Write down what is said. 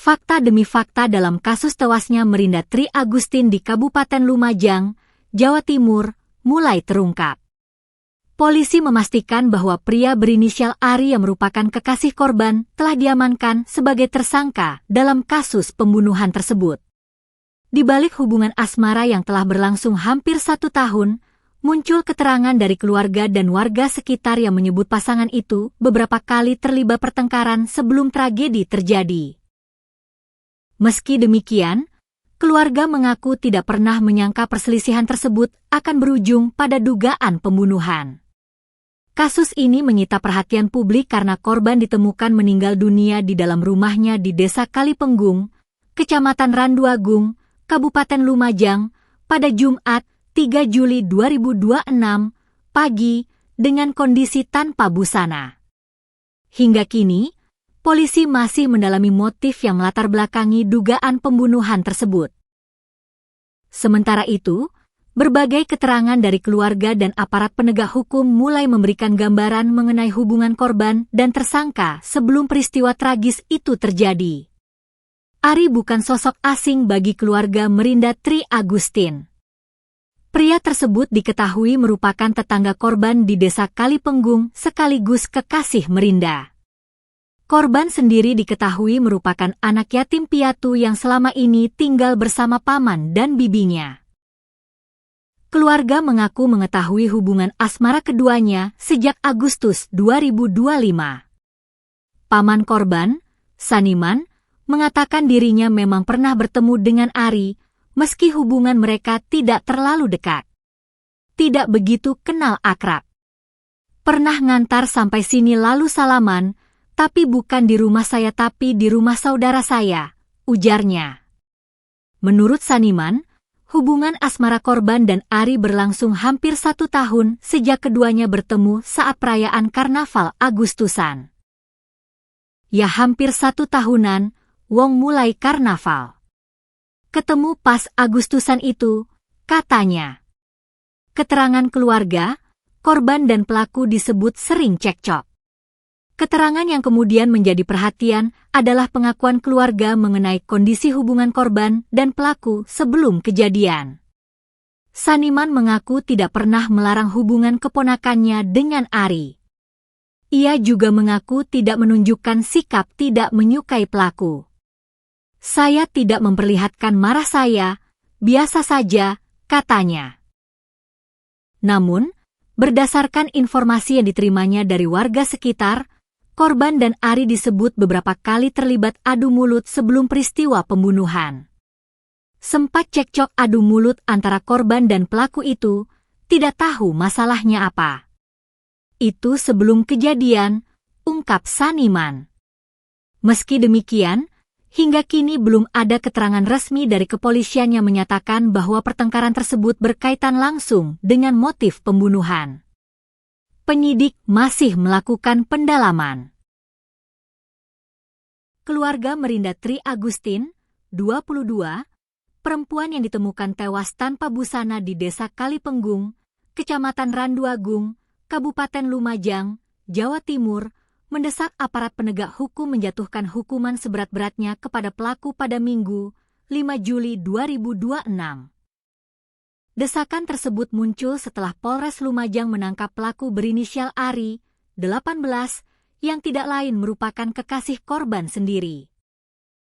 Fakta demi fakta dalam kasus tewasnya Merinda Tri Agustin di Kabupaten Lumajang, Jawa Timur, mulai terungkap. Polisi memastikan bahwa pria berinisial Ari yang merupakan kekasih korban telah diamankan sebagai tersangka dalam kasus pembunuhan tersebut. Di balik hubungan asmara yang telah berlangsung hampir 1 tahun, muncul keterangan dari keluarga dan warga sekitar yang menyebut pasangan itu beberapa kali terlibat pertengkaran sebelum tragedi terjadi. Meski demikian, keluarga mengaku tidak pernah menyangka perselisihan tersebut akan berujung pada dugaan pembunuhan. Kasus ini menyita perhatian publik karena korban ditemukan meninggal dunia di dalam rumahnya di Desa Kalipenggung, Kecamatan Randuagung, Kabupaten Lumajang, pada Jumat 3 Juli 2026 pagi dengan kondisi tanpa busana. Hingga kini, polisi masih mendalami motif yang melatar belakangi dugaan pembunuhan tersebut. Sementara itu, berbagai keterangan dari keluarga dan aparat penegak hukum mulai memberikan gambaran mengenai hubungan korban dan tersangka sebelum peristiwa tragis itu terjadi. Ari bukan sosok asing bagi keluarga Merinda Tri Agustin. Pria tersebut diketahui merupakan tetangga korban di Desa Kalipenggung sekaligus kekasih Merinda. Korban sendiri diketahui merupakan anak yatim piatu yang selama ini tinggal bersama paman dan bibinya. Keluarga mengaku mengetahui hubungan asmara keduanya sejak Agustus 2025. Paman korban, Saniman, mengatakan dirinya memang pernah bertemu dengan Ari, meski hubungan mereka tidak terlalu dekat. Tidak begitu kenal akrab. Pernah ngantar sampai sini lalu salaman, tapi bukan di rumah saya tapi di rumah saudara saya, ujarnya. Menurut Saniman, hubungan asmara korban dan Ari berlangsung hampir 1 tahun sejak keduanya bertemu saat perayaan Karnaval Agustusan. Ya hampir 1 tahunan, wong mulai karnaval. Ketemu pas Agustusan itu, katanya. Keterangan keluarga, korban dan pelaku disebut sering cekcok. Keterangan yang kemudian menjadi perhatian adalah pengakuan keluarga mengenai kondisi hubungan korban dan pelaku sebelum kejadian. Saniman mengaku tidak pernah melarang hubungan keponakannya dengan Ari. Ia juga mengaku tidak menunjukkan sikap tidak menyukai pelaku. Saya tidak memperlihatkan marah saya, biasa saja, katanya. Namun, berdasarkan informasi yang diterimanya dari warga sekitar, korban dan Ari disebut beberapa kali terlibat adu mulut sebelum peristiwa pembunuhan. Sempat cekcok adu mulut antara korban dan pelaku itu, tidak tahu masalahnya apa. Itu sebelum kejadian, ungkap Saniman. Meski demikian, hingga kini belum ada keterangan resmi dari kepolisian yang menyatakan bahwa pertengkaran tersebut berkaitan langsung dengan motif pembunuhan. Penyidik masih melakukan pendalaman. Keluarga Merinda Tri Agustin, 22, perempuan yang ditemukan tewas tanpa busana di Desa Kalipenggung, Kecamatan Randuagung, Kabupaten Lumajang, Jawa Timur, mendesak aparat penegak hukum menjatuhkan hukuman seberat-beratnya kepada pelaku pada Minggu, 5 Juli 2026. Desakan tersebut muncul setelah Polres Lumajang menangkap pelaku berinisial Ari, 18, yang tidak lain merupakan kekasih korban sendiri.